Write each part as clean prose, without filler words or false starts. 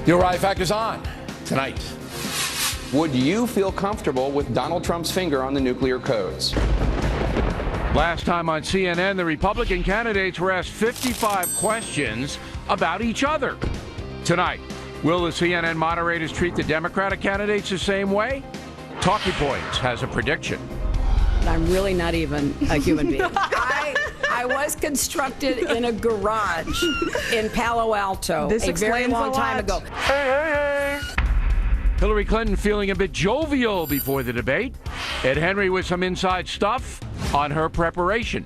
The O'Reilly Factor's on tonight. Would you feel comfortable with Donald Trump's finger on the nuclear codes? Last time on CNN, the Republican candidates were asked 55 questions about each other. Tonight, will the CNN moderators treat the Democratic candidates the same way? Talking Points has a prediction. I'm really not even a human being. I was constructed in a garage in Palo Alto a very long time ago. Hey. Hillary Clinton feeling a bit jovial before the debate. Ed Henry with some inside stuff on her preparation.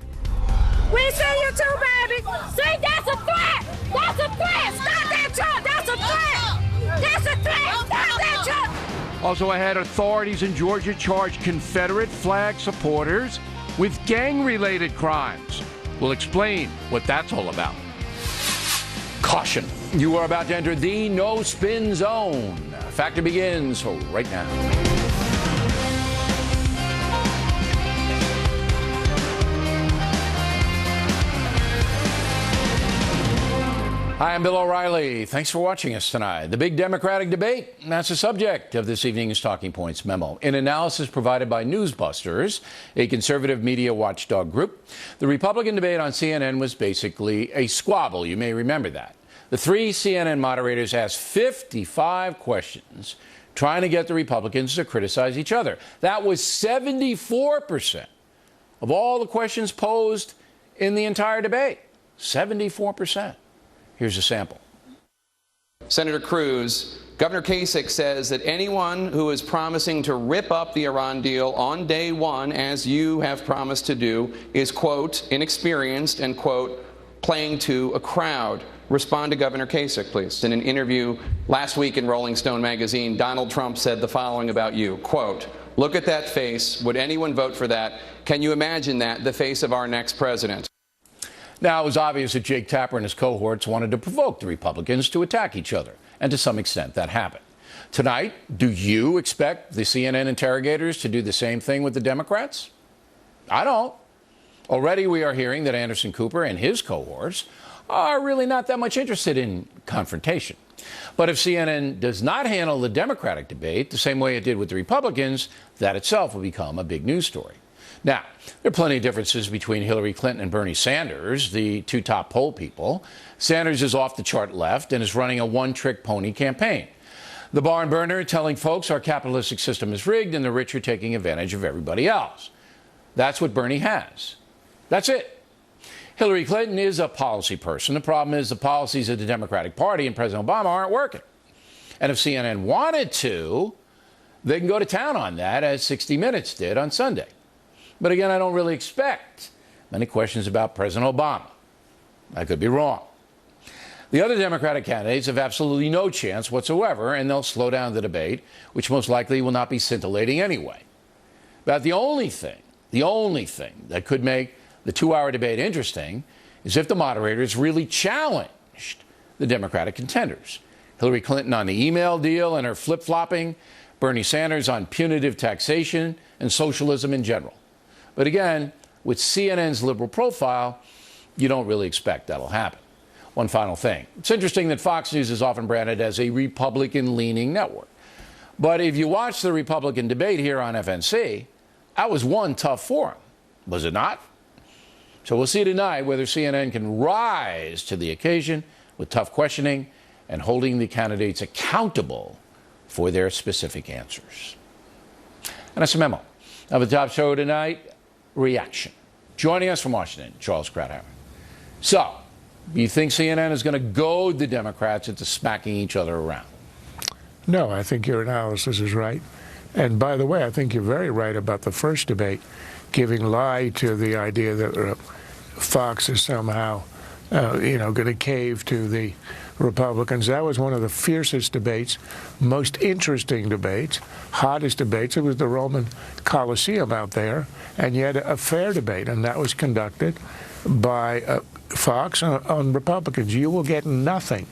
We see you too, baby. See, that's a threat. That's a threat. Stop that truck. That's a threat. That's a threat. Stop that truck. Also ahead, authorities in Georgia charge Confederate flag supporters with gang-related crimes. We'll explain what that's all about. Caution. You are about to enter the no-spin zone. Factor begins right now. Hi, I'm Bill O'Reilly. Thanks for watching us tonight. The big Democratic debate, that's the subject of this evening's Talking Points memo. An analysis provided by Newsbusters, a conservative media watchdog group. The Republican debate on CNN was basically a squabble. You may remember that. The three CNN moderators asked 55 questions, trying to get the Republicans to criticize each other. That was 74% of all the questions posed in the entire debate. 74%. Here's a sample. Senator Cruz, Governor Kasich says that anyone who is promising to rip up the Iran deal on day one, as you have promised to do, is, quote, inexperienced and, quote, playing to a crowd. Respond to Governor Kasich, please. In an interview last week in Rolling Stone magazine, Donald Trump said the following about you, quote, look at that face. Would anyone vote for that? Can you imagine that, the face of our next president? Now, it was obvious that Jake Tapper and his cohorts wanted to provoke the Republicans to attack each other, and to some extent that happened. Tonight, do you expect the CNN interrogators to do the same thing with the Democrats? I don't. Already we are hearing that Anderson Cooper and his cohorts are really not that much interested in confrontation. But if CNN does not handle the Democratic debate the same way it did with the Republicans, that itself will become a big news story. Now, there are plenty of differences between Hillary Clinton and Bernie Sanders, the two top poll people. Sanders is off the chart left and is running a one-trick pony campaign. The barn burner telling folks our capitalistic system is rigged and the rich are taking advantage of everybody else. That's what Bernie has. That's it. Hillary Clinton is a policy person. The problem is the policies of the Democratic Party and President Obama aren't working. And if CNN wanted to, they can go to town on that, as 60 Minutes did on Sunday. But again, I don't really expect many questions about President Obama. I could be wrong. The other Democratic candidates have absolutely no chance whatsoever, and they'll slow down the debate, which most likely will not be scintillating anyway. But the only thing that could make the two-hour debate interesting is if the moderators really challenged the Democratic contenders. Hillary Clinton on the email deal and her flip-flopping, Bernie Sanders on punitive taxation and socialism in general. But again, with CNN's liberal profile, you don't really expect that'll happen. One final thing. It's interesting that Fox News is often branded as a Republican-leaning network. But if you watch the Republican debate here on FNC, that was one tough forum, was it not? So we'll see tonight whether CNN can rise to the occasion with tough questioning and holding the candidates accountable for their specific answers. And that's a memo. Now, the top show tonight, reaction. Joining us from Washington, Charles Krauthammer. So, do you think CNN is going to goad the Democrats into smacking each other around? No, I think your analysis is right. And by the way, I think you're very right about the first debate, giving lie to the idea that Fox is somehow, going to cave to the Republicans. That was one of the fiercest debates, most interesting debates, hottest debates. It was the Roman Colosseum out there, and you had a fair debate, and that was conducted by Fox on Republicans. You will get nothing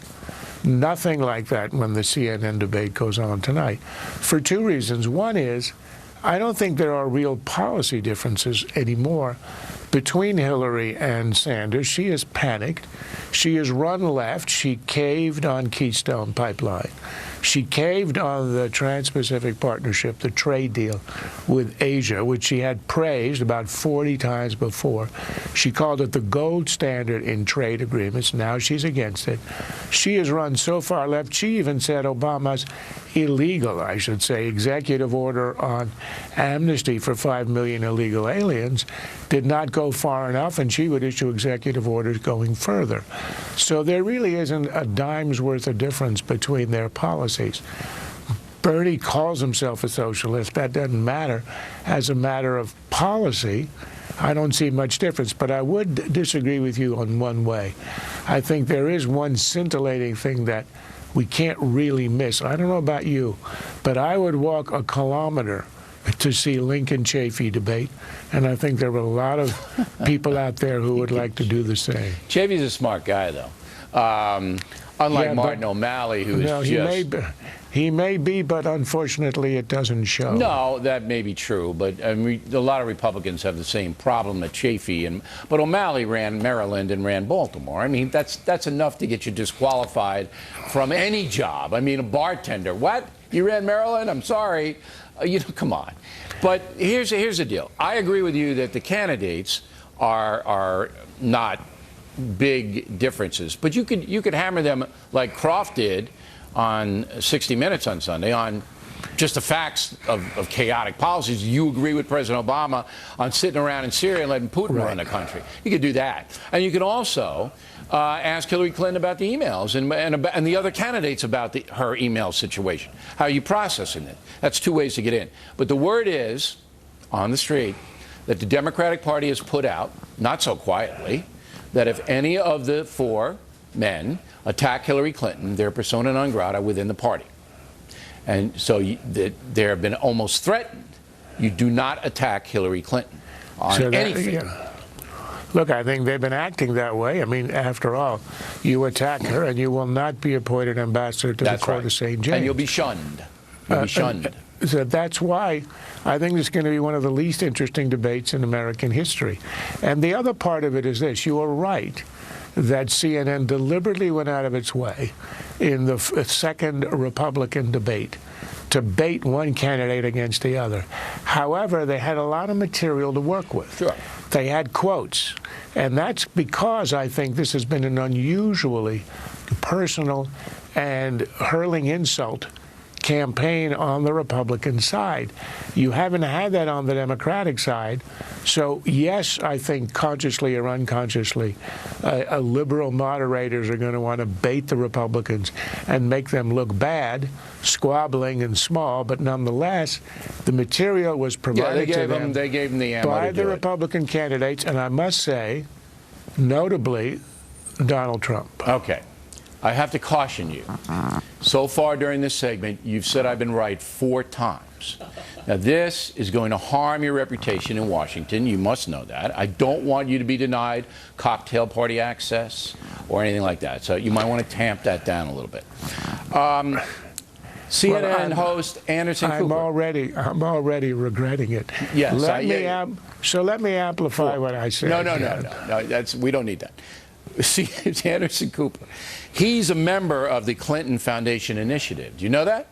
like that when the CNN debate goes on tonight, for two reasons. One is, I don't think there are real policy differences anymore between Hillary and Sanders. She is panicked. She has run left. She caved on Keystone Pipeline. She caved on the Trans-Pacific Partnership, the trade deal with Asia, which she had praised about 40 times before. She called it the gold standard in trade agreements. Now she's against it. She has run so far left, she even said Obama's illegal, I should say, executive order on amnesty for 5 million illegal aliens did not go far enough, and she would issue executive orders going further. So there really isn't a dime's worth of difference between their policies. Bernie calls himself a socialist. That doesn't matter. As a matter of policy, I don't see much difference. But I would disagree with you on one way. I think there is one scintillating thing that we can't really miss. I don't know about you, but I would walk a kilometer to see Lincoln Chafee debate, and I think there were a lot of people out there who would like to do the same. Chafee's a smart guy, though. Unlike Martin O'Malley, who is he may be, but unfortunately it doesn't show. No, that may be true, but a lot of Republicans have the same problem that Chafee but O'Malley ran Maryland and ran Baltimore. I mean, that's enough to get you disqualified from any job. I mean, a bartender. What? You ran Maryland? I'm sorry. Come on. But here's the deal. I agree with you that the candidates are not big differences, but you could hammer them like Croft did on 60 Minutes on Sunday on just the facts of chaotic policies. You agree with President Obama on sitting around in Syria and letting Putin run the country. You could do that, and you could also ask Hillary Clinton about the emails and the other candidates about her email situation. How are you processing it? That's two ways to get in. But the word is on the street that the Democratic Party has put out, not so quietly, that if any of the four men attack Hillary Clinton, they're persona non grata within the party. And so they have been almost threatened. You do not attack Hillary Clinton on anything. Yeah. Look, I think they've been acting that way. I mean, after all, you attack her and you will not be appointed ambassador to the Court of St. James. And you'll be shunned. You'll be shunned. So that's why I think it's going to be one of the least interesting debates in American history. And the other part of it is this. You are right that CNN deliberately went out of its way in the second Republican debate to bait one candidate against the other. However, they had a lot of material to work with. Sure. They had quotes. And that's because I think this has been an unusually personal and hurling insult campaign on the Republican side. You haven't had that on the Democratic side. So, yes, I think consciously or unconsciously, liberal moderators are going to want to bait the Republicans and make them look bad, squabbling and small, but nonetheless, the material was provided to them they gave them the ammo by to the do Republican candidates, and I must say, notably, Donald Trump. Okay. I have to caution you. So far during this segment, you've said I've been right 4 times. Now, this is going to harm your reputation in Washington. You must know that. I don't want you to be denied cocktail party access or anything like that. So you might want to tamp that down a little bit. CNN host Anderson Cooper. I'm already regretting it. Yes. Let me amplify what I said. No. We don't need that. See, it's Anderson Cooper. He's a member of the Clinton Foundation Initiative. Do you know that?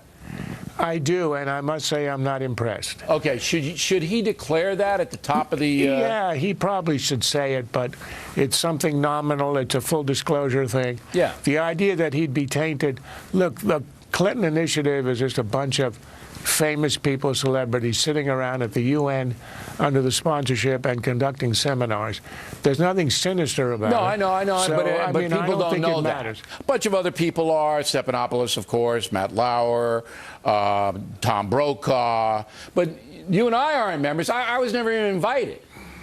I do, and I must say I'm not impressed. Okay, should he declare that at the top of the... Yeah, he probably should say it, but it's something nominal. It's a full disclosure thing. Yeah. The idea that he'd be tainted... Look, the Clinton Initiative is just a bunch of famous people, celebrities, sitting around at the UN under the sponsorship and conducting seminars. There's nothing sinister about it. No, I know. So, but people don't know that. A bunch of other people are. Stephanopoulos, of course, Matt Lauer, Tom Brokaw. But you and I aren't members. I was never even invited.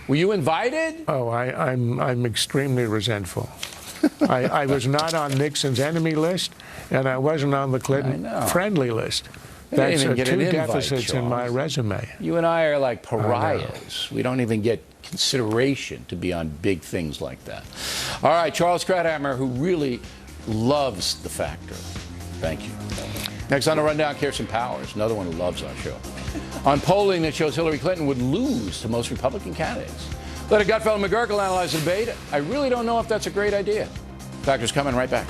Were you invited? Oh, I'm extremely resentful. I was not on Nixon's enemy list, and I wasn't on the Clinton friendly list. That's two deficits in my resume. You and I are like pariahs. We don't even get consideration to be on big things like that. All right, Charles Krauthammer, who really loves The Factor. Thank you. Next on the Rundown, Kirsten Powers, another one who loves our show. On polling that shows Hillary Clinton would lose to most Republican candidates. Let a Gutfeld and McGurk analyze the debate. I really don't know if that's a great idea. Factors coming right back.